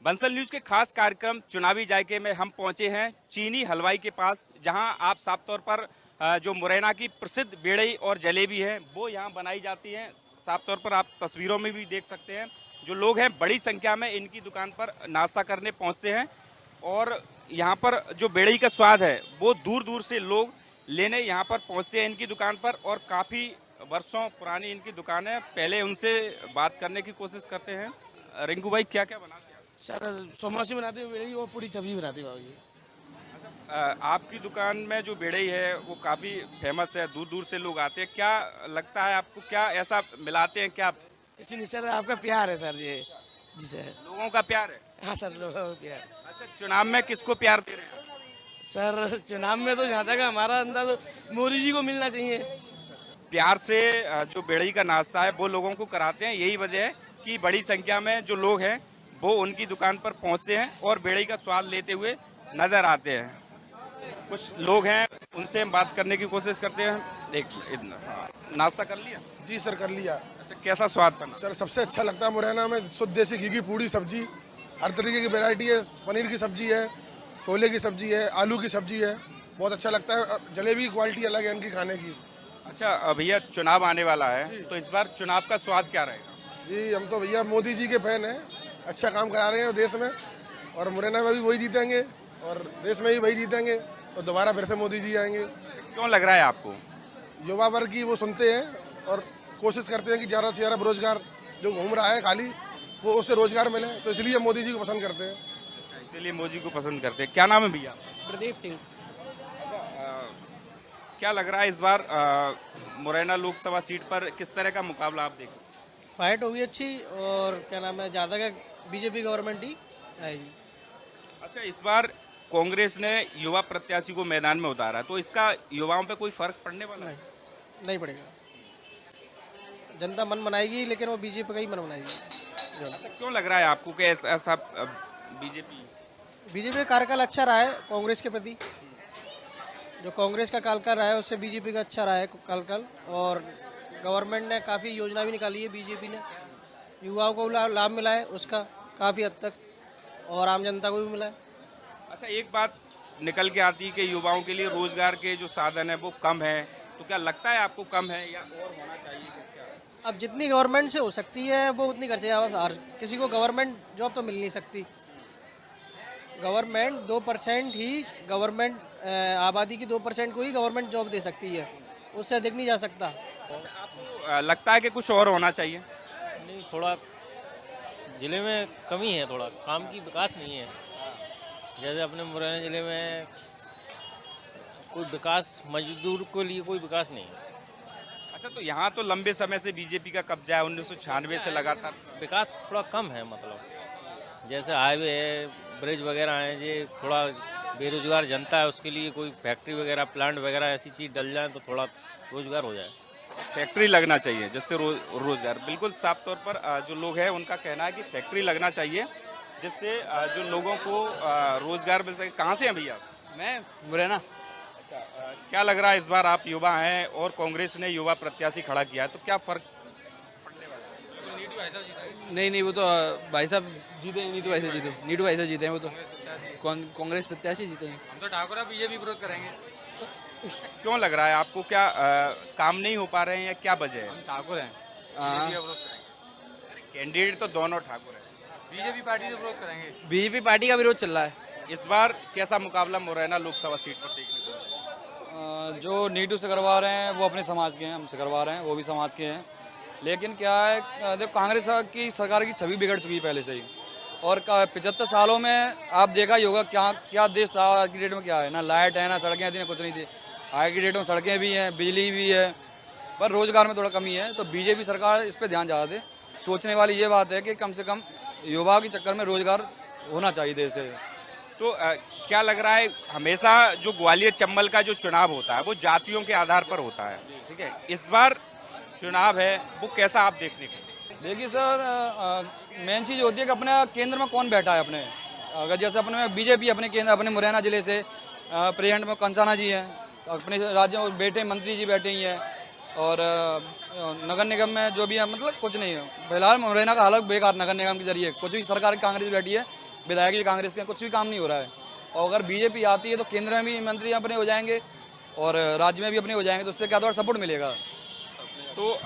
Bansal news के खास कार्यक्रम चुनावी जायके में हम पहुंचे हैं चीनी हलवाई के पास, जहां आप साफ तौर पर जो मुरैना की प्रसिद्ध बेड़ई और जलेबी है वो यहां बनाई जाती है। साफ तौर पर आप तस्वीरों में भी देख सकते हैं, जो लोग हैं बड़ी संख्या में इनकी दुकान पर नाश्ता करने पहुंचते हैं और यहां पर जो बेड़ई का स्वाद है वो दूर दूर से लोग लेने यहां पर पहुंचते हैं इनकी दुकान पर। और काफ़ी वर्षों पुरानी इनकी दुकान है, पहले उनसे बात करने की कोशिश करते हैं। रिंकू भाई, क्या क्या बनाते हैं सर? सोमासी बनाते हैं बेड़ी और पूरी सब्जी बनाते हैं बाबू जी। आपकी दुकान में जो बेड़ई है वो काफ़ी फेमस है, दूर दूर से लोग आते हैं। क्या लगता है आपको, क्या ऐसा मिलाते हैं क्या? इसी नहीं सर, आपका प्यार है सर ये। जी सर। लोगों का प्यार है। हाँ सर, लोगों का प्यार। अच्छा, चुनाव में किसको प्यार दे रहे हैं? सर चुनाव में तो जहाँ तक हमारा अंदाज मोदी जी को मिलना चाहिए। प्यार से जो बेड़ई का नाश्ता है वो लोगों को कराते हैं। यही वजह है कि बड़ी संख्या में जो लोग हैं वो उनकी दुकान पर पहुंचते हैं और बेड़ई का स्वाद लेते हुए नजर आते हैं। कुछ लोग हैं, उनसे हम बात करने की कोशिश करते हैं। एक नाश्ता कर लिया? जी सर, कर लिया। अच्छा, कैसा स्वाद था सर सबसे अच्छा लगता है मुरैना में शुद्ध देसी घी की पूड़ी सब्जी, हर तरीके की वैरायटी है। पनीर की सब्जी है, छोले की सब्जी है, आलू की सब्जी है, बहुत अच्छा लगता है। जलेबी की क्वालिटी अलग है इनकी खाने की। अच्छा भैया, चुनाव आने वाला है तो इस बार चुनाव का स्वाद क्या रहेगा? जी हम तो भैया मोदी जी के फैन हैं, अच्छा काम करा रहे हैं देश में, और मुरैना में भी वही जीतेंगे और देश में भी वही जीतेंगे, और दोबारा फिर से मोदी जी आएंगे। क्यों लग रहा है आपको? युवा वर्ग की वो सुनते हैं और कोशिश करते हैं कि ज़्यादा से ज़्यादा बेरोजगार जो घूम रहा है खाली वो उससे रोजगार मिले, तो इसलिए मोदी जी को पसंद करते हैं। इसीलिए मोदी को पसंद करते हैं। क्या नाम है भैया? प्रदीप सिंह। क्या लग रहा है इस बार मुरैना लोकसभा सीट पर किस तरह का मुकाबला आप देखें? फाइट होगी अच्छी, और क्या नाम है, ज़्यादा का बीजेपी गवर्नमेंट ही आएगी। अच्छा, इस बार कांग्रेस ने युवा प्रत्याशी को मैदान में उतारा, तो इसका युवाओं पे कोई फर्क पड़ने वाला है? नहीं पड़ेगा। जनता मन बनाएगी, लेकिन वो बीजेपी का ही मन बनाएगी। अच्छा, क्यों लग रहा है आपको कि ऐसा बीजेपी का कार्यकाल अच्छा रहा है कांग्रेस के प्रति। जो कांग्रेस का कार्यकाल रहा है उससे बीजेपी का अच्छा रहा है कार्यकाल, और गवर्नमेंट ने काफ़ी योजना भी निकाली है बीजेपी ने, युवाओं को लाभ मिला है उसका काफ़ी हद तक, और आम जनता को भी मिला है। अच्छा, एक बात निकल के आती है कि युवाओं के लिए रोजगार के जो साधन है वो कम है, तो क्या लगता है आपको कम है या और होना चाहिए क्या? अब जितनी गवर्नमेंट से हो सकती है वो उतनी कर चाहिए। हर किसी को गवर्नमेंट जॉब तो मिल नहीं सकती। गवर्नमेंट 2% ही, गवर्नमेंट आबादी की 2% को ही गवर्नमेंट जॉब दे सकती है, उससे अधिक नहीं जा सकता। अच्छा, आपको लगता है कि कुछ और होना चाहिए? नहीं, थोड़ा ज़िले में कमी है, थोड़ा काम की विकास नहीं है। जैसे अपने मुरैना ज़िले में कोई विकास, मजदूर के लिए कोई विकास नहीं है। अच्छा, तो यहाँ तो लंबे समय से बीजेपी का कब्जा है, 1996 से लगातार। विकास थोड़ा कम है, मतलब जैसे हाईवे है, ब्रिज वगैरह हैं, ये थोड़ा बेरोजगार जनता है उसके लिए कोई फैक्ट्री वगैरह, प्लांट वगैरह ऐसी चीज़ डल जाए तो थोड़ा रोजगार हो जाए। फैक्ट्री लगना चाहिए जिससे रोजगार, बिल्कुल साफ तौर पर जो लोग हैं उनका कहना है कि फैक्ट्री लगना चाहिए जिससे जो लोगों को रोजगार मिल सके। कहाँ से हैं भैया? मैं मुरैना। अच्छा, क्या लग रहा है इस बार आप युवा हैं और कांग्रेस ने युवा प्रत्याशी खड़ा किया है, तो क्या फर्क पड़ने वाला है? नहीं, वो तो भाई साहब जीते, नीतू भाई से जीते, नीतू भाई से जीते हैं वो तो। कांग्रेस प्रत्याशी जीते हैं। हम तो ठाकुर बीजेपी विरोध करेंगे। क्यों लग रहा है आपको, क्या काम नहीं हो पा रहे हैं या क्या वजह है? हम ठाकुर हैं, हाँ। विरोध करेंगे। कैंडिडेट तो दोनों ठाकुर हैं। बीजेपी पार्टी से विरोध करेंगे। बीजेपी पार्टी का विरोध चल रहा है। इस बार कैसा मुकाबला मुरैना लोकसभा सीट पर देखने को मिला? जो नीटू से करवा रहे हैं वो अपने समाज के हैं, हमसे करवा रहे हैं वो भी समाज के हैं। लेकिन क्या है, देखो कांग्रेस की सरकार की छवि बिगड़ चुकी है पहले से ही, और 75 सालों में आप देखा ही होगा क्या क्या देश था। आज की डेट में क्या है, ना लाइट है, ना सड़कें थी, ना कुछ नहीं थी। आज की डेट में सड़कें भी हैं, बिजली भी है, पर रोजगार में थोड़ा कमी है। तो बीजेपी सरकार इस पर ध्यान ज़्यादा दे। सोचने वाली ये बात है कि कम से कम युवा के चक्कर में रोजगार होना चाहिए देश से। तो क्या लग रहा है, हमेशा जो ग्वालियर चंबल का जो चुनाव होता है वो जातियों के आधार पर होता है, ठीक है, इस बार चुनाव है वो कैसा आप देखने को? देखिए सर, मेन चीज़ होती है कि अपने केंद्र में कौन बैठा है अपने। अगर जैसे अपने में बीजेपी अपने केंद्र, अपने मुरैना जिले से प्रेजेंट में कंसाना जी हैं, अपने राज्य में बैठे मंत्री जी बैठे ही हैं, और नगर निगम में जो भी है, मतलब कुछ नहीं है फिलहाल मुरैना का हालत बेकार। नगर निगम के जरिए कुछ भी सरकार कांग्रेस बैठी है, विधायक भी कांग्रेस के हैं, कुछ भी काम नहीं हो रहा है। और अगर बीजेपी आती है तो केंद्र में भी मंत्री अपने हो जाएंगे और राज्य में भी अपने हो जाएंगे, तो उससे क्या थोड़ा सपोर्ट मिलेगा। तो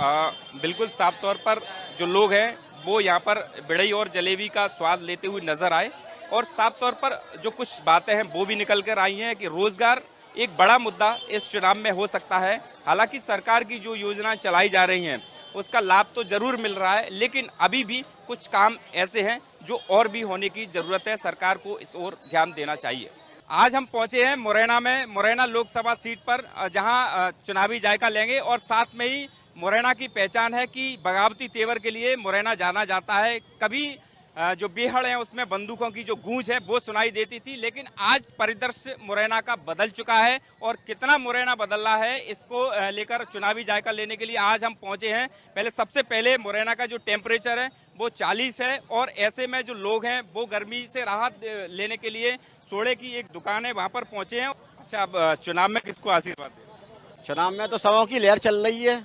बिल्कुल साफ तौर पर जो लोग हैं वो यहाँ पर बिड़ई और जलेबी का स्वाद लेते हुए नजर आए और साफ तौर पर जो कुछ बातें हैं वो भी निकल कर आई हैं कि रोजगार एक बड़ा मुद्दा इस चुनाव में हो सकता है। हालांकि सरकार की जो योजना चलाई जा रही हैं उसका लाभ तो जरूर मिल रहा है, लेकिन अभी भी कुछ काम ऐसे हैं जो और भी होने की जरूरत है। सरकार को इस ओर ध्यान देना चाहिए। आज हम पहुंचे हैं मुरैना में, मुरैना लोकसभा सीट पर, जहां चुनावी जायका लेंगे और साथ में ही मुरैना की पहचान है कि बगावती तेवर के लिए मुरैना जाना जाता है। कभी जो बेहड़ है उसमें बंदूकों की जो गूंज है वो सुनाई देती थी, लेकिन आज परिदृश्य मुरैना का बदल चुका है और कितना मुरैना बदल रहा है इसको लेकर चुनावी जायका लेने के लिए आज हम पहुंचे हैं। सबसे पहले मुरैना का जो टेम्परेचर है वो 40 है और ऐसे में जो लोग हैं वो गर्मी से राहत लेने के लिए सोडे की एक दुकान है वहां पर पहुंचे हैं। अच्छा, अब चुनाव में किसको आशीर्वाद दें? चुनाव में तो सबों की लहर चल रही है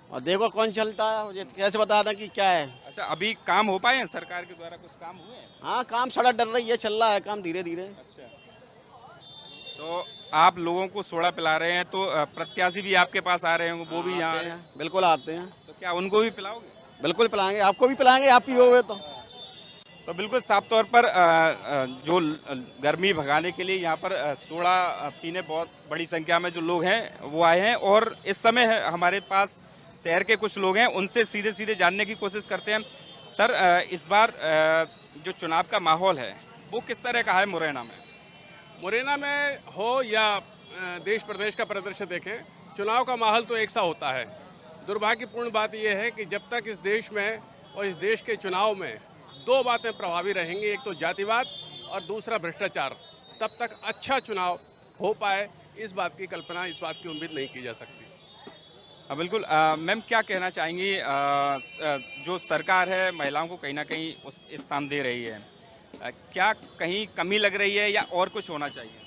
और देखो कौन चलता है, ये कैसे बता दें कि क्या है। अच्छा, अभी काम हो पाए हैं? सरकार के द्वारा कुछ काम हुए हैं? हाँ, काम सड़क डर रही है, चल रहा है काम धीरे धीरे। अच्छा, तो आप लोगों को सोडा पिला रहे हैं तो प्रत्याशी भी आपके पास आ रहे हैं, वो भी यहाँ हैं, बिल्कुल आते हैं। तो क्या उनको भी पिलाओगे? बिल्कुल पिलाएंगे, आपको भी पिलाएंगे, आप पियोगे तो बिल्कुल साफ तौर पर जो गर्मी भगाने के लिए यहाँ पर सोडा पीने बहुत बड़ी संख्या में जो लोग हैं वो आए हैं और इस समय हमारे पास शहर के कुछ लोग हैं, उनसे सीधे सीधे जानने की कोशिश करते हैं। सर, इस बार जो चुनाव का माहौल है वो किस तरह का है मुरैना में? मुरैना में हो या देश प्रदेश का परिदृश्य देखें, चुनाव का माहौल तो एक सा होता है। दुर्भाग्यपूर्ण बात यह है कि जब तक इस देश में और इस देश के चुनाव में दो बातें प्रभावी रहेंगी, एक तो जातिवाद और दूसरा भ्रष्टाचार, तब तक अच्छा चुनाव हो पाए इस बात की कल्पना, इस बात की उम्मीद नहीं की जा सकती। बिल्कुल। मैम, क्या कहना चाहेंगी? जो सरकार है महिलाओं को कहीं ना कहीं उस स्थान दे रही है, क्या कहीं कमी लग रही है या और कुछ होना चाहिए?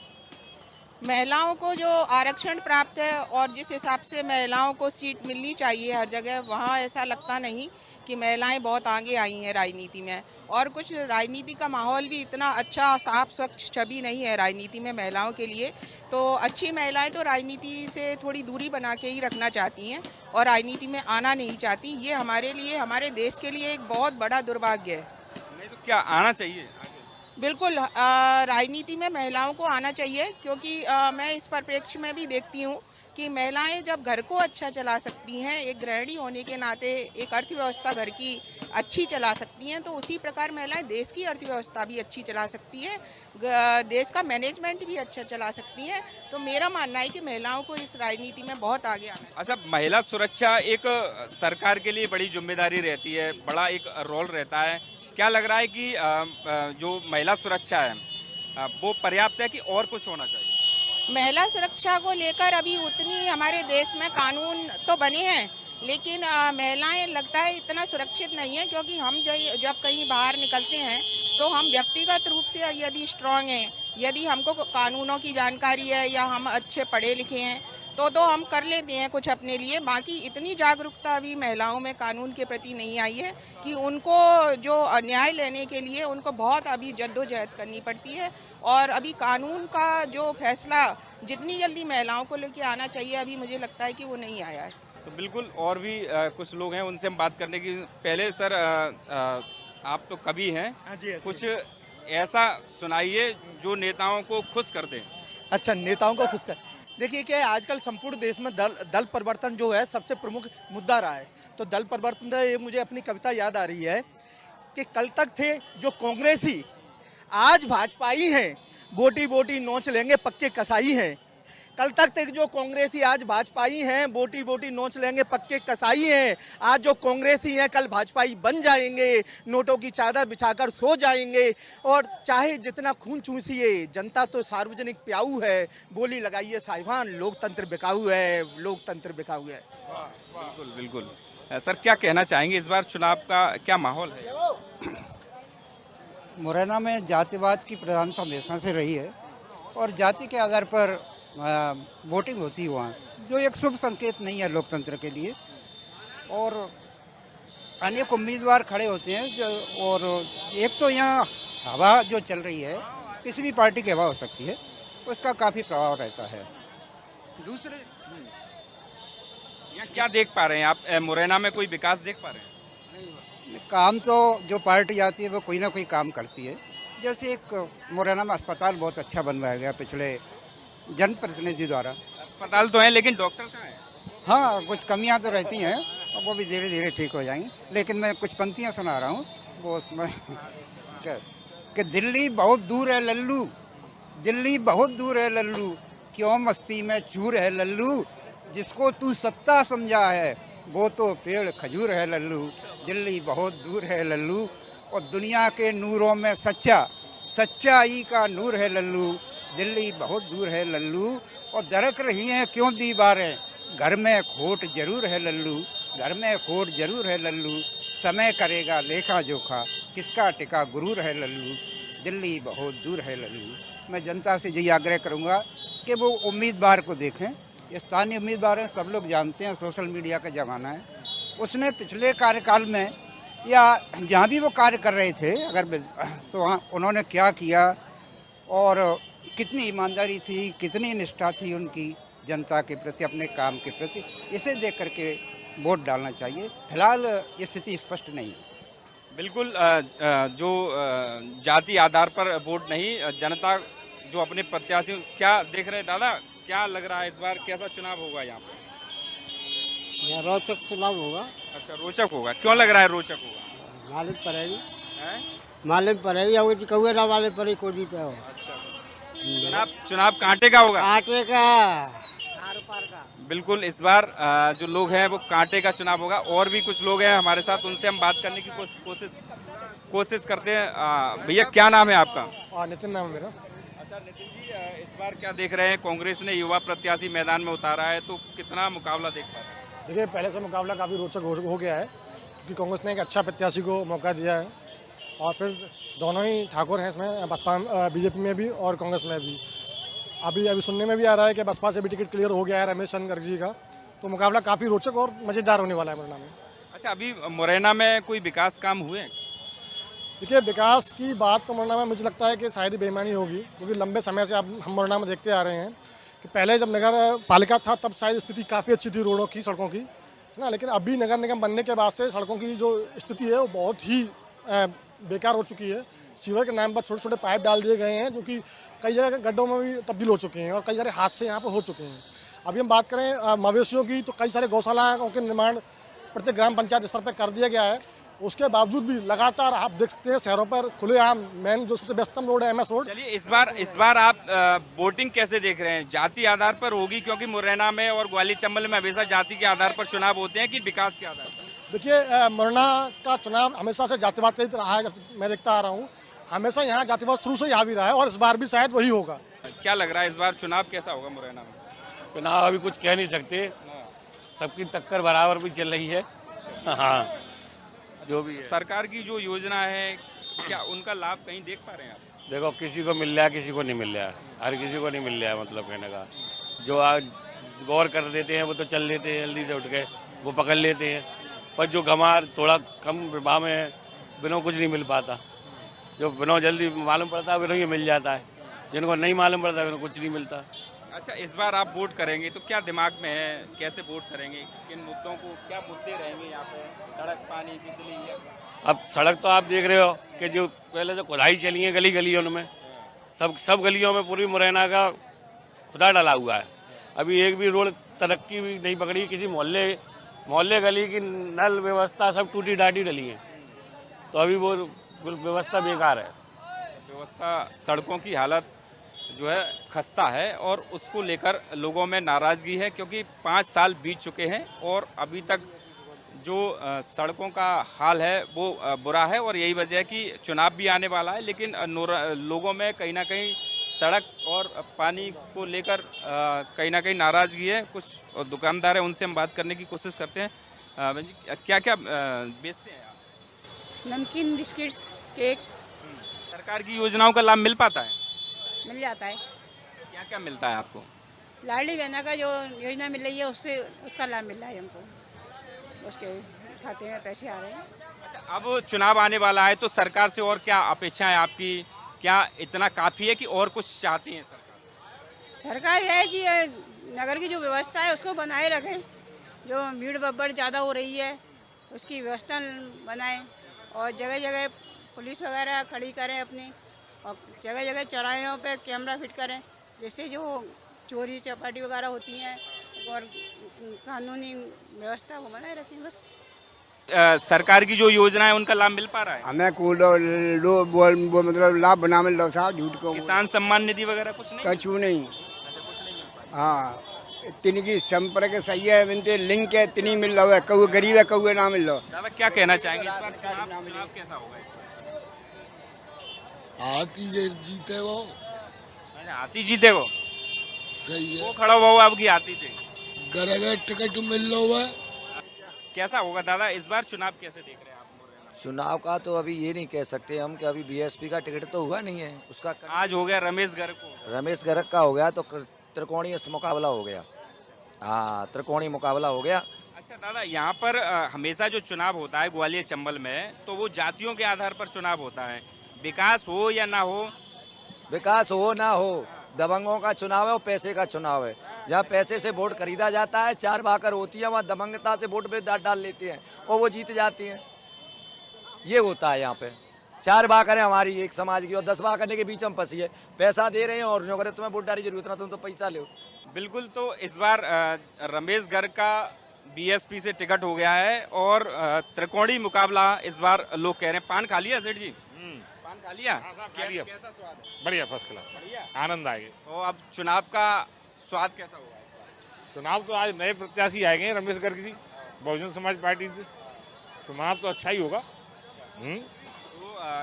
महिलाओं को जो आरक्षण प्राप्त है और जिस हिसाब से महिलाओं को सीट मिलनी चाहिए हर जगह, वहाँ ऐसा लगता नहीं कि महिलाएं बहुत आगे आई हैं राजनीति में। और कुछ राजनीति का माहौल भी इतना अच्छा साफ स्वच्छ छवि नहीं है राजनीति में महिलाओं के लिए। तो अच्छी महिलाएं तो राजनीति से थोड़ी दूरी बना के ही रखना चाहती हैं और राजनीति में आना नहीं चाहती। ये हमारे लिए, हमारे देश के लिए एक बहुत बड़ा दुर्भाग्य है। नहीं तो क्या आना चाहिए? बिल्कुल, राजनीति में महिलाओं को आना चाहिए, क्योंकि मैं इस परिप्रेक्ष्य में भी देखती हूँ कि महिलाएं जब घर को अच्छा चला सकती हैं, एक गृहिणी होने के नाते एक अर्थव्यवस्था घर की अच्छी चला सकती हैं, तो उसी प्रकार महिलाएं देश की अर्थव्यवस्था भी अच्छी चला सकती है, देश का मैनेजमेंट भी अच्छा चला सकती हैं। तो मेरा मानना है कि महिलाओं को इस राजनीति में बहुत आगे आना है। अच्छा, महिला सुरक्षा एक सरकार के लिए बड़ी जिम्मेदारी रहती है, बड़ा एक रोल रहता है। क्या लग रहा है कि जो महिला सुरक्षा है वो पर्याप्त है कि और कुछ होना चाहिए? महिला सुरक्षा को लेकर अभी उतनी हमारे देश में कानून तो बने हैं, लेकिन महिलाएं लगता है इतना सुरक्षित नहीं है, क्योंकि हम जब कहीं बाहर निकलते हैं तो हम व्यक्तिगत रूप से यदि स्ट्रांग हैं, यदि हमको कानूनों की जानकारी है या हम अच्छे पढ़े लिखे हैं तो हम कर लेते हैं कुछ अपने लिए। बाकी इतनी जागरूकता अभी महिलाओं में कानून के प्रति नहीं आई है कि उनको जो न्याय लेने के लिए उनको बहुत अभी जद्दोजहद करनी पड़ती है। और अभी कानून का जो फैसला जितनी जल्दी महिलाओं को लेके आना चाहिए, अभी मुझे लगता है कि वो नहीं आया है। तो बिल्कुल, और भी कुछ लोग हैं, उनसे हम बात करने की पहले सर, आप तो कवि हैं, कुछ ऐसा सुनाइए जो नेताओं को खुश कर दे। अच्छा, नेताओं को खुश कर, देखिए कि आजकल संपूर्ण देश में दल परिवर्तन जो है सबसे प्रमुख मुद्दा रहा है। तो दल परिवर्तन से ये मुझे अपनी कविता याद आ रही है कि कल तक थे जो कांग्रेसी, आज भाजपाई हैं, बोटी बोटी नोच लेंगे पक्के कसाई हैं। कल तक थे जो कांग्रेसी, आज भाजपाई हैं, बोटी बोटी नोच लेंगे पक्के कसाई हैं। आज जो कांग्रेसी हैं कल भाजपाई बन जाएंगे, नोटों की चादर बिछाकर सो जाएंगे। और चाहे जितना खून चूसिए, जनता तो सार्वजनिक प्याऊ है। बोली लगाइए साहिबान, लोकतंत्र बिकाऊ है, लोकतंत्र बिकाऊ है। बिल्कुल बिल्कुल। सर, क्या कहना चाहेंगे, इस बार चुनाव का क्या माहौल है? मुरैना में जातिवाद की प्रधानता हमेशा से रही है और जाति के आधार पर वोटिंग होती है वहाँ, जो एक शुभ संकेत नहीं है लोकतंत्र के लिए। और अनेक उम्मीदवार खड़े होते हैं और एक तो यहाँ हवा जो चल रही है किसी भी पार्टी की हवा हो सकती है, उसका काफ़ी प्रभाव रहता है। दूसरे यहाँ क्या देख पा रहे हैं आप? मुरैना में कोई विकास देख पा रहे हैं? काम तो जो पार्टी आती है वो कोई ना कोई काम करती है। जैसे एक मुरैना में अस्पताल बहुत अच्छा बनवाया गया पिछले जनप्रतिनिधि द्वारा। अस्पताल तो है लेकिन डॉक्टर कहाँ है? हाँ, कुछ कमियां तो रहती हैं और वो भी धीरे धीरे ठीक हो जाएंगी, लेकिन मैं कुछ पंक्तियां सुना रहा हूँ वो उसमें कि दिल्ली बहुत दूर है लल्लू, दिल्ली बहुत दूर है लल्लू, क्यों मस्ती में चूर है लल्लू, जिसको तू सत्ता समझा है वो तो पेड़ खजूर है लल्लू, दिल्ली बहुत दूर है लल्लू, और दुनिया के नूरों में सच्चाई का नूर है लल्लू, दिल्ली बहुत दूर है लल्लू, और दरक रही हैं क्यों दीवारें, घर में खोट जरूर है लल्लू, घर में खोट जरूर है लल्लू, समय करेगा लेखा जोखा, किसका टिका गुरूर है लल्लू, दिल्ली बहुत दूर है लल्लू। मैं जनता से यही आग्रह करूंगा कि वो उम्मीदवार को देखें। ये स्थानीय उम्मीदवार हैं, सब लोग जानते हैं, सोशल मीडिया का ज़माना है। उसने पिछले कार्यकाल में या जहाँ भी वो कार्य कर रहे थे अगर तो वहाँ उन्होंने क्या किया और कितनी ईमानदारी थी, कितनी निष्ठा थी उनकी जनता के प्रति, अपने काम के प्रति, इसे देख करके वोट डालना चाहिए। फिलहाल ये स्थिति स्पष्ट नहीं है। बिल्कुल जो जाति आधार पर वोट नहीं, जनता जो अपने प्रत्याशी क्या देख रहे हैं? दादा क्या लग रहा है इस बार कैसा चुनाव होगा यहाँ पे? यहाँ रोचक चुनाव होगा। अच्छा, रोचक होगा। क्यों लग रहा है रोचक होगा? मालूम पड़ेगी, मालूम पड़ेगी, अब कौए ना वाले पड़े को जीते हो। अच्छा, चुनाव कांटे का होगा? कांटे का, बिल्कुल इस बार जो लोग हैं वो कांटे का चुनाव होगा। और भी कुछ लोग हैं हमारे साथ, उनसे हम बात करने की कोशिश करते हैं। भैया क्या नाम है आपका? नितिन नाम है मेरा। अच्छा नितिन जी, इस बार क्या देख रहे हैं? कांग्रेस ने युवा प्रत्याशी मैदान में उतारा है, तो कितना मुकाबला देख पा रहे हैं? देखिए, पहले से मुकाबला काफ़ी रोचक हो गया है, क्योंकि कांग्रेस ने एक अच्छा प्रत्याशी को मौका दिया है, और फिर दोनों ही ठाकुर हैं इसमें, बसपा बीजेपी में भी और कांग्रेस में भी। अभी सुनने में भी आ रहा है कि बसपा से भी टिकट क्लियर हो गया है रमेश चंद्र गर्ग जी का, तो मुकाबला काफ़ी रोचक और मज़ेदार होने वाला है मुरैना में। अच्छा, अभी मुरैना में कोई विकास काम हुए? देखिए, विकास की बात तो मुरैना में मुझे लगता है कि शायद ही बेईमानी होगी, क्योंकि लंबे समय से अब हम मुरैना में देखते आ रहे हैं कि पहले जब नगर पालिका था तब शायद स्थिति काफ़ी अच्छी थी रोडों की, सड़कों की, है ना, लेकिन अभी नगर निगम बनने के बाद से सड़कों की जो स्थिति है वो बहुत ही बेकार हो चुकी है। सीवर के नाम पर छोटे छोटे पाइप डाल दिए गए हैं, जो कि कई जगह गड्ढों में भी तब्दील हो चुके हैं, और कई सारे हादसे यहाँ पर हो चुके हैं। अभी हम बात करें मवेशियों की, तो कई सारे गौशालाओं के निर्माण प्रत्येक ग्राम पंचायत स्तर पर कर दिया गया है। उसके बावजूद भी लगातार आप देखते हैं शहरों पर खुलेआम मेन जो सबसे व्यस्तम रोड है MS रोड। चलिए, इस बार आप वोटिंग कैसे देख रहे हैं? जाति आधार पर होगी, क्योंकि मुरैना में और ग्वालियर चंबल में हमेशा जाति के आधार पर चुनाव होते हैं, कि विकास के आधार पर? देखिए, मुरैना का चुनाव हमेशा से जातिवाद रहित रहा है, जब मैं देखता आ रहा हूँ, हमेशा यहाँ जातिवाद शुरू से यहाँ भी रहा है, और इस बार भी शायद वही होगा। क्या लग रहा है इस बार चुनाव कैसा होगा मुरैना में? चुनाव अभी कुछ कह नहीं सकते, सबकी टक्कर बराबर भी चल रही है। हाँ, जो भी है। सरकार की जो योजना है, क्या उनका लाभ कहीं देख पा रहे हैं आप? देखो, किसी को मिल रहा है, किसी को नहीं मिल रहा है, हर किसी को नहीं मिल रहा है। मतलब कहने का जो आज गौर कर देते हैं वो तो चल लेते हैं, जल्दी से उठ के वो पकड़ लेते हैं, पर जो गंवार थोड़ा कम प्रभाव में है, बिना कुछ नहीं मिल पाता। जो बिना जल्दी मालूम पड़ता है बिना ये मिल जाता है, जिनको नहीं मालूम पड़ता बिना कुछ नहीं मिलता। अच्छा, इस बार आप वोट करेंगे तो क्या दिमाग में है, कैसे वोट करेंगे, किन मुद्दों को, क्या मुद्दे रहेंगे यहाँ पे? सड़क, पानी, बिजली है? अब सड़क तो आप देख रहे हो कि जो पहले जो खुदाई चली है गलियों में, सब गलियों में पूरी मुरैना का खुदा डाला हुआ है। अभी एक भी रोड तरक्की भी नहीं पकड़ी, किसी मोहल्ले गली की नल व्यवस्था सब टूटी डाटी डली है, तो अभी वो व्यवस्था बेकार है। व्यवस्था, सड़कों की हालत जो है खस्ता है, और उसको लेकर लोगों में नाराजगी है, क्योंकि 5 साल बीत चुके हैं और अभी तक जो सड़कों का हाल है वो बुरा है। और यही वजह है कि चुनाव भी आने वाला है, लेकिन लोगों में कहीं ना कहीं सड़क और पानी को लेकर कहीं ना कहीं नाराजगी है। कुछ दुकानदार हैं, उनसे हम बात करने की कोशिश करते हैं। क्या क्या बेचते हैं आप? नमकीन, बिस्किट्स, केक। सरकार की योजनाओं का लाभ मिल पाता है? मिल जाता है। क्या क्या मिलता है आपको? लाडली बहना का जो योजना मिल रही है उससे उसका लाभ मिल रहा है हमको, उसके खाते में पैसे आ रहे हैं। अच्छा, अब चुनाव आने वाला है तो सरकार से और क्या अपेक्षाएं आपकी? क्या इतना काफी है कि और कुछ चाहती हैं सरकार? सरकार यह है कि ये नगर की जो व्यवस्था है उसको बनाए रखें। जो भीड़ भब्बड़ ज़्यादा हो रही है उसकी व्यवस्था बनाएं और जगह जगह पुलिस वगैरह खड़ी करें अपनी, और जगह जगह चौराहों पे कैमरा फिट करें, जिससे जो चोरी चपाटी वगैरह होती हैं और कानूनी व्यवस्था वो बनाए रखें बस। सरकार की जो योजना है उनका लाभ मिल पा रहा है? हमें वो मतलब लाभ बना मिल रहा साहब, झूठ को किसान सम्मान निधि वगैरह कुछ नहीं? कछु नहीं। हाँ, इतनी की संपर्क सही है, इनते लिंक है, इतनी मिल रहा है, कौए गरीब है कौए ना मिल रहा। दादा क्या कहना चाहेंगे इस बार चुनाव कैसा होगा इस बार? हाथी जीते वो। अच्छा, हाथी जीते वो सही है। वो खड़ा हुआ आपकी हाथी थे, घर टिकट मिल रहा है। कैसा होगा दादा इस बार चुनाव कैसे देख रहे हैं आप? चुनाव का तो अभी ये नहीं कह सकते हम कि अभी बीएसपी का टिकट तो हुआ नहीं है, उसका आज हो गया रमेश गर्ग को। रमेश गर्ग का हो गया तो त्रिकोणीय मुकाबला हो गया। हाँ, त्रिकोणीय मुकाबला हो गया। अच्छा दादा, यहाँ पर हमेशा जो चुनाव होता है ग्वालियर चंबल में, तो वो जातियों के आधार पर चुनाव होता है। विकास हो या ना हो, विकास हो ना हो, दबंगों का चुनाव है और पैसे का चुनाव है। जहाँ पैसे से वोट खरीदा जाता है, 4 भाकर होती है, वहाँ दबंगता से वोट पे डाल लेते हैं और वो जीत जाती हैं। ये होता है यहाँ पे। 4 भाकर है हमारी एक समाज की और 10 भाकर के बीच हम फंसी है। पैसा दे रहे हैं और जो करे तुम्हें वोट डाली जरूरत ना, तुम तो पैसा लो। बिल्कुल। तो इस बार रमेश गर्ग का बीएसपी से टिकट हो गया है और त्रिकोणीय मुकाबला इस बार लोग कह रहे हैं। पान खा लिया सेठ जी? पान खा लिया? कैसा स्वाद है? बढ़िया, फर्स्ट क्लास, बढ़िया, आनंद आएगा। तो अब चुनाव का स्वाद कैसा होगा? चुनाव तो आज नए प्रत्याशी आएंगे रमेश गर्ग जी, बहुजन समाज पार्टी से। चुनाव तो अच्छा ही होगा।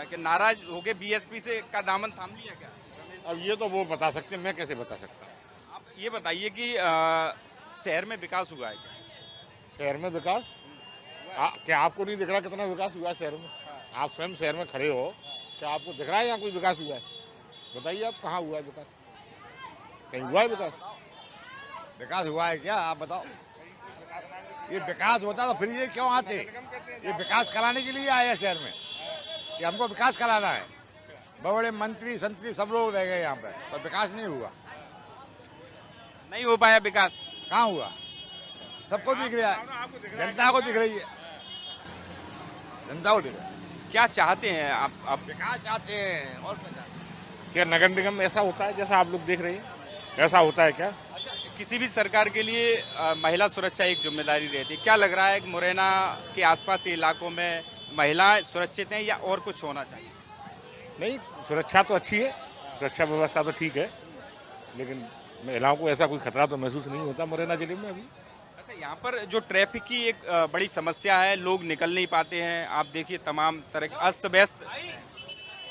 तो नाराज हो गए बीएसपी से का दामन थाम लिया क्या? अब ये तो वो बता सकते हैं, मैं कैसे बता सकता हूँ। आप ये बताइए कि शहर में विकास हुआ है क्या? शहर में विकास क्या आपको नहीं दिख रहा कितना विकास हुआ है शहर में? आप स्वयं शहर में खड़े हो, क्या आपको दिख रहा है यहाँ कोई विकास हुआ है? बताइए आप, कहाँ हुआ है विकास? कहीं हुआ है विकास? विकास हुआ है क्या आप बताओ? ये विकास होता तो फिर ये क्यों आते? ये विकास कराने के लिए आए हैं शहर में कि हमको विकास कराना है। बड़े मंत्री संतरी सब लोग रह गए यहाँ पे, पर विकास नहीं हुआ। नहीं हो पाया विकास? कहाँ हुआ? सबको दिख रहा है, जनता को दिख रही है, जनता को दिख रहा है। क्या चाहते हैं आप? विकास चाहते हैं और क्या चाहते हैं? क्या नगर निगम में ऐसा होता है जैसा आप लोग देख रहे हैं? ऐसा होता है क्या? अच्छा, किसी भी सरकार के लिए महिला सुरक्षा एक जिम्मेदारी रहती है। क्या लग रहा है कि मुरैना के आसपास के इलाकों में महिलाएं सुरक्षित हैं या और कुछ होना चाहिए? नहीं, सुरक्षा तो अच्छी है, सुरक्षा व्यवस्था तो ठीक है, लेकिन महिलाओं को ऐसा कोई खतरा तो महसूस नहीं होता मुरैना जिले में अभी। अच्छा, यहाँ पर जो ट्रैफिक की एक बड़ी समस्या है, लोग निकल नहीं पाते हैं। आप देखिए तमाम तरह अस्त व्यस्त।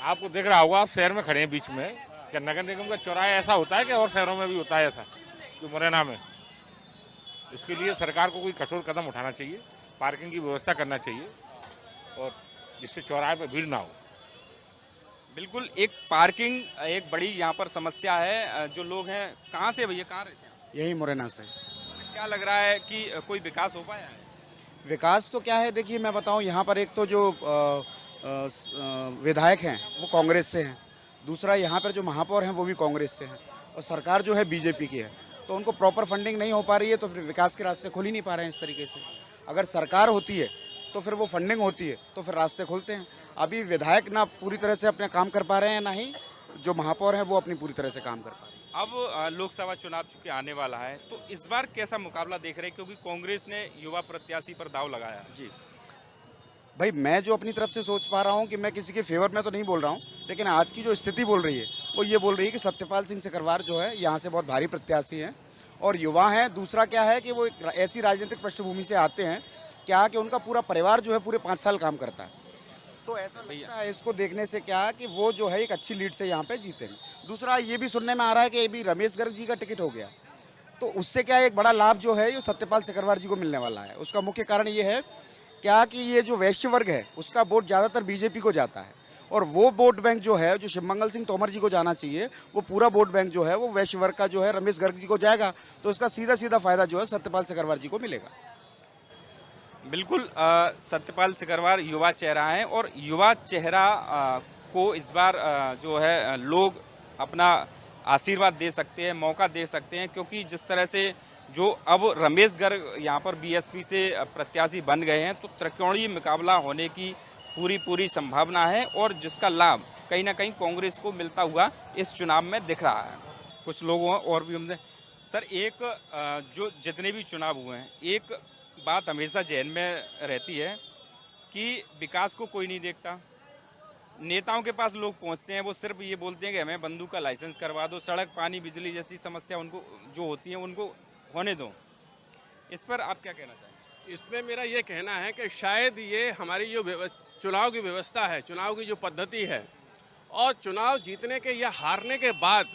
आपको दिख रहा होगा, आप शहर में खड़े हैं बीच में, क्या नगर निगम का चौराहा ऐसा होता है कि और शहरों में भी होता है ऐसा जो मुरैना में? इसके लिए सरकार को कोई कठोर कदम उठाना चाहिए, पार्किंग की व्यवस्था करना चाहिए और जिससे चौराहे पर भीड़ ना हो। बिल्कुल, एक पार्किंग एक बड़ी यहाँ पर समस्या है। जो लोग हैं, कहाँ से भैया, कहाँ रहते हैं? यही मुरैना से। क्या लग रहा है कि कोई विकास हो पाया है? विकास तो क्या है, देखिए मैं बताऊं, यहाँ पर एक तो जो विधायक हैं वो कांग्रेस से हैं, दूसरा यहाँ पर जो महापौर हैं वो भी कांग्रेस से हैं, और सरकार जो है बीजेपी की है। तो उनको प्रॉपर फंडिंग नहीं हो पा रही है, तो फिर विकास के रास्ते खोल ही नहीं पा रहे हैं इस तरीके से। अगर सरकार होती है तो फिर वो फंडिंग होती है तो फिर रास्ते खुलते हैं। अभी विधायक ना पूरी तरह से अपने काम कर पा रहे हैं, ना ही जो महापौर हैं वो अपनी पूरी तरह से काम कर पा रहे हैं। अब लोकसभा चुनाव चूंकि आने वाला है, तो इस बार कैसा मुकाबला देख रहे हैं? क्योंकि कांग्रेस ने युवा प्रत्याशी पर दाव लगाया। जी भाई, मैं जो अपनी तरफ से सोच पा रहा हूँ कि मैं किसी के फेवर में तो नहीं बोल रहा हूँ, लेकिन आज की जो स्थिति बोल रही है वो ये बोल रही है कि सत्यपाल सिंह सिकरवार जो है यहाँ से बहुत भारी प्रत्याशी हैं और युवा हैं। दूसरा क्या है कि वो एक ऐसी राजनीतिक पृष्ठभूमि से आते हैं क्या कि उनका पूरा परिवार जो है पूरे 5 साल काम करता है, तो ऐसा लगता है इसको देखने से क्या कि वो जो है एक अच्छी लीड से यहाँ पे जीतेंगे। दूसरा ये भी सुनने में आ रहा है कि अभी रमेश गर्ग जी का टिकट हो गया, तो उससे क्या एक बड़ा लाभ जो है ये सत्यपाल सिकरवार जी को मिलने वाला है। उसका मुख्य कारण ये है क्या कि ये जो वैश्य वर्ग है उसका वोट ज़्यादातर बीजेपी को जाता है, और वो वोट बैंक जो है जो शिवमंगल सिंह तोमर जी को जाना चाहिए, वो पूरा वोट बैंक जो है वो वैश्य वर्ग का जो है रमेश गर्ग जी को जाएगा, तो उसका सीधा सीधा फायदा जो है सत्यपाल सिकरवार जी को मिलेगा। बिल्कुल सत्यपाल सिकरवार युवा चेहरा है और युवा चेहरा को इस बार जो है लोग अपना आशीर्वाद दे सकते हैं, मौका दे सकते हैं, क्योंकि जिस तरह से जो अब रमेश गर्ग यहाँ पर बीएसपी से प्रत्याशी बन गए हैं तो त्रिकोणीय मुकाबला होने की पूरी संभावना है और जिसका लाभ कहीं ना कहीं कांग्रेस को मिलता हुआ इस चुनाव में दिख रहा है। कुछ लोगों और भी हमसे सर, एक जो जितने भी चुनाव हुए हैं एक बात हमेशा जहन में रहती है कि विकास को कोई नहीं देखता। नेताओं के पास लोग पहुंचते हैं, वो सिर्फ ये बोलते हैं कि हमें बंदूक का लाइसेंस करवा दो, सड़क पानी बिजली जैसी समस्या उनको जो होती है उनको होने दो। इस पर आप क्या कहना चाहेंगे? इसमें मेरा ये कहना है कि शायद ये हमारी जो चुनाव की व्यवस्था है, चुनाव की जो पद्धति है और चुनाव जीतने के या हारने के बाद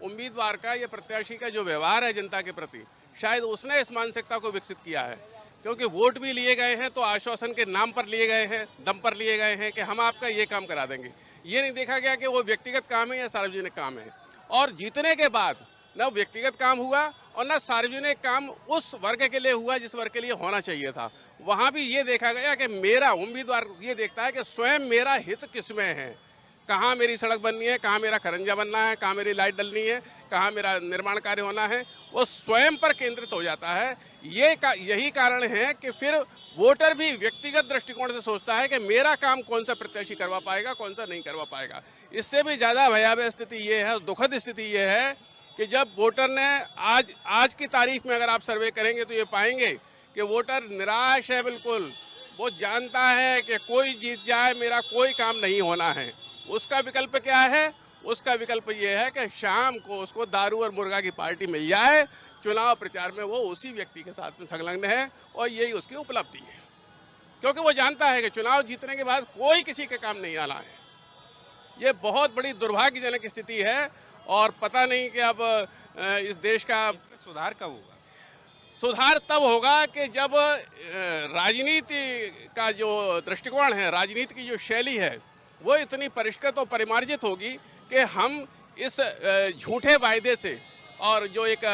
उम्मीदवार का या प्रत्याशी का जो व्यवहार है जनता के प्रति, शायद उसने इस मानसिकता को विकसित किया है। क्योंकि वोट भी लिए गए हैं तो आश्वासन के नाम पर लिए गए हैं, दम पर लिए गए हैं कि हम आपका ये काम करा देंगे। ये नहीं देखा गया कि वो व्यक्तिगत काम है या सार्वजनिक काम है। और जीतने के बाद न व्यक्तिगत काम हुआ और न सार्वजनिक काम उस वर्ग के लिए हुआ जिस वर्ग के लिए होना चाहिए था। वहाँ भी ये देखा गया कि मेरा उम्मीदवार ये देखता है कि स्वयं मेरा हित किसमें है, कहाँ मेरी सड़क बननी है, कहाँ मेरा खरंजा बनना है, कहाँ मेरी लाइट डलनी है, कहाँ मेरा निर्माण कार्य होना है, वो स्वयं पर केंद्रित हो जाता है। यही कारण है कि फिर वोटर भी व्यक्तिगत दृष्टिकोण से सोचता है कि मेरा काम कौन सा प्रत्याशी करवा पाएगा, कौन सा नहीं करवा पाएगा। इससे भी ज़्यादा भयावह स्थिति ये है, दुखद स्थिति ये है कि जब वोटर ने आज की तारीख में अगर आप सर्वे करेंगे तो ये पाएंगे कि वोटर निराश है बिल्कुल। वो जानता है कि कोई जीत जाए मेरा कोई काम नहीं होना है। उसका विकल्प क्या है? उसका विकल्प ये है कि शाम को उसको दारू और मुर्गा की पार्टी मिल जाए, चुनाव प्रचार में वो उसी व्यक्ति के साथ में संलग्न है और यही उसकी उपलब्धि है। क्योंकि वो जानता है कि चुनाव जीतने के बाद कोई किसी के काम नहीं आना है। ये बहुत बड़ी दुर्भाग्यजनक स्थिति है और पता नहीं कि अब इस देश का सुधार कब होगा? सुधार तब होगा कि जब राजनीति का जो दृष्टिकोण है, राजनीति की जो शैली है, वो इतनी परिष्कृत और परिमार्जित होगी कि हम इस झूठे वायदे से और जो एक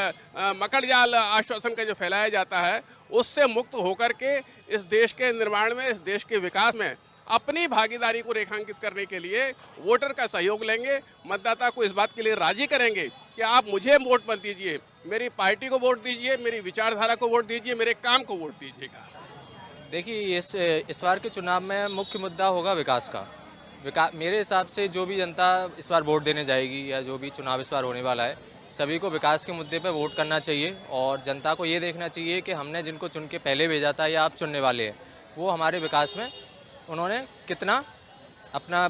मकड़ जाल आश्वासन का जो फैलाया जाता है उससे मुक्त होकर के इस देश के निर्माण में, इस देश के विकास में अपनी भागीदारी को रेखांकित करने के लिए वोटर का सहयोग लेंगे। मतदाता को इस बात के लिए राजी करेंगे कि आप मुझे वोट मत दीजिए, मेरी पार्टी को वोट दीजिए, मेरी विचारधारा को वोट दीजिए, मेरे काम को वोट दीजिएगा। देखिए, इस बार के चुनाव में मुख्य मुद्दा होगा विकास का। मेरे हिसाब से जो भी जनता इस बार वोट देने जाएगी या जो भी चुनाव इस बार होने वाला है, सभी को विकास के मुद्दे पर वोट करना चाहिए और जनता को ये देखना चाहिए कि हमने जिनको चुन के पहले भेजा था या आप चुनने वाले हैं, वो हमारे विकास में उन्होंने कितना अपना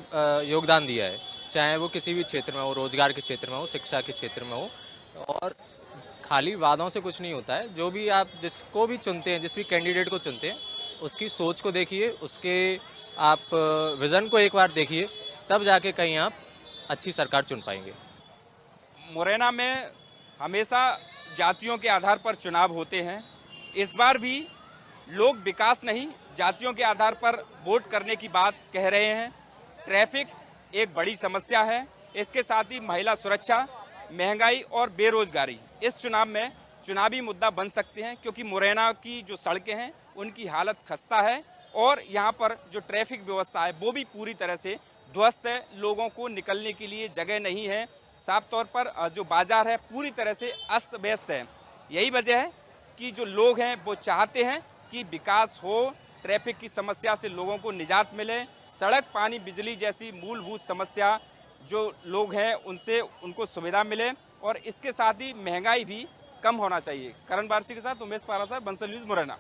योगदान दिया है, चाहे वो किसी भी क्षेत्र में हो, रोजगार के क्षेत्र में हो, शिक्षा के क्षेत्र में हो। और खाली वादों से कुछ नहीं होता है। जो भी आप जिसको भी चुनते हैं, जिस भी कैंडिडेट को चुनते हैं, उसकी सोच को देखिए, उसके आप विज़न को एक बार देखिए, तब जाके कहीं आप अच्छी सरकार चुन पाएंगे। मुरैना में हमेशा जातियों के आधार पर चुनाव होते हैं। इस बार भी लोग विकास नहीं, जातियों के आधार पर वोट करने की बात कह रहे हैं। ट्रैफिक एक बड़ी समस्या है, इसके साथ ही महिला सुरक्षा, महंगाई और बेरोजगारी इस चुनाव में चुनावी मुद्दा बन सकते हैं, क्योंकि मुरैना की जो सड़कें हैं उनकी हालत खस्ता है और यहाँ पर जो ट्रैफिक व्यवस्था है वो भी पूरी तरह से ध्वस्त है। लोगों को निकलने के लिए जगह नहीं है। साफ तौर पर जो बाजार है पूरी तरह से अस्त व्यस्त है। यही वजह है कि जो लोग हैं वो चाहते हैं कि विकास हो, ट्रैफिक की समस्या से लोगों को निजात मिले, सड़क, पानी, बिजली जैसी मूलभूत समस्या जो लोग हैं उनसे उनको सुविधा मिले और इसके साथ ही महंगाई भी कम होना चाहिए। करण बारसी के साथ उमेश पारासर, बंसल न्यूज़, मुरैना।